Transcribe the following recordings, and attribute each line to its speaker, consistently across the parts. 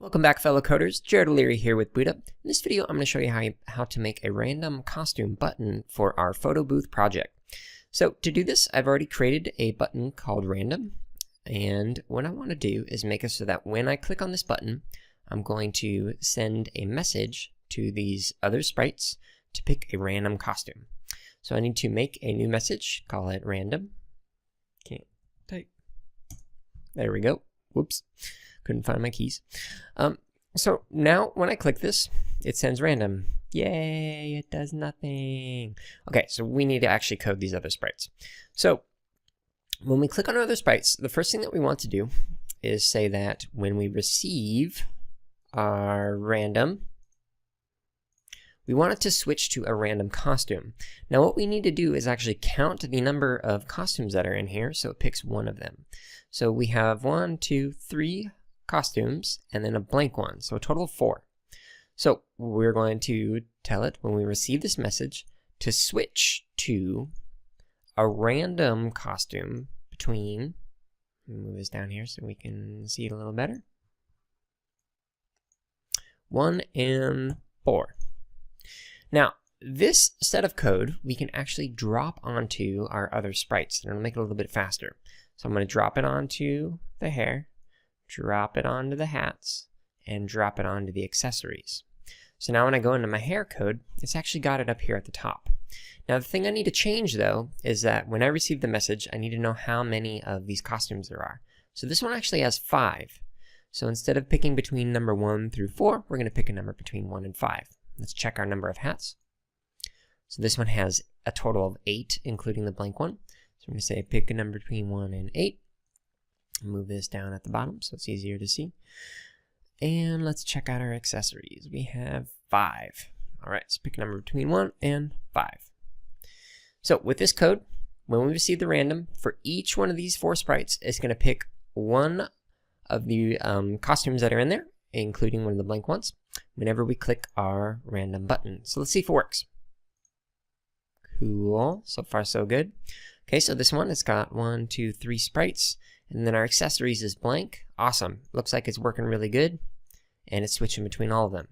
Speaker 1: Welcome back, fellow coders. Jared O'Leary here with Buddha. In this video, I'm going to show you how to make a random costume button for our photo booth project. So to do this, I've already created a button called random. And what I want to do is make it so that when I click on this button, I'm going to send a message to these other sprites to pick a random costume. So I need to make a new message, call it random. Can't type. There we go. Whoops. Couldn't find my keys. So now when I click this, it sends random. Yay, it does nothing. Okay, so we need to actually code these other sprites. So when we click on other sprites, the first thing that we want to do is say that when we receive our random, we want it to switch to a random costume. Now what we need to do is actually count the number of costumes that are in here, so it picks one of them. So we have 1, 2, 3 costumes and then a blank one, so a total of 4. So we're going to tell it when we receive this message to switch to a random costume between, let me move this down here so we can see it a little better, 1 and 4. Now, this set of code we can actually drop onto our other sprites, and it'll make it a little bit faster. So I'm going to drop it onto the hair, drop it onto the hats, and drop it onto the accessories. So now when I go into my hair code, it's actually got it up here at the top. Now the thing I need to change though is that when I receive the message, I need to know how many of these costumes there are. So this one actually has 5. So instead of picking between number 1 through 4, we're going to pick a number between 1 and 5. Let's check our number of hats. So this one has a total of 8, including the blank one. So I'm going to say pick a number between 1 and 8. Move this down at the bottom so it's easier to see. And let's check out our accessories. We have 5. All right, so pick a number between 1 and 5. So with this code, when we receive the random, for each one of these 4 sprites, it's going to pick one of the costumes that are in there, including one of the blank ones, whenever we click our random button. So let's see if it works. Cool. So far, so good. Okay, so this one, it's got 1, 2, 3 sprites, and then our accessories is blank. Awesome. Looks like it's working really good, and it's switching between all of them.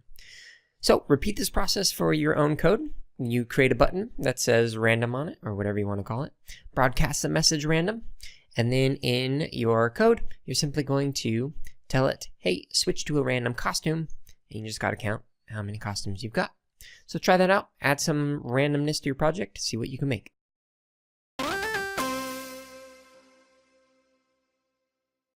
Speaker 1: So repeat this process for your own code. You create a button that says random on it, or whatever you want to call it. Broadcast the message random, and then in your code, you're simply going to tell it, hey, switch to a random costume, and you just got to count how many costumes you've got. So try that out. Add some randomness to your project, see what you can make.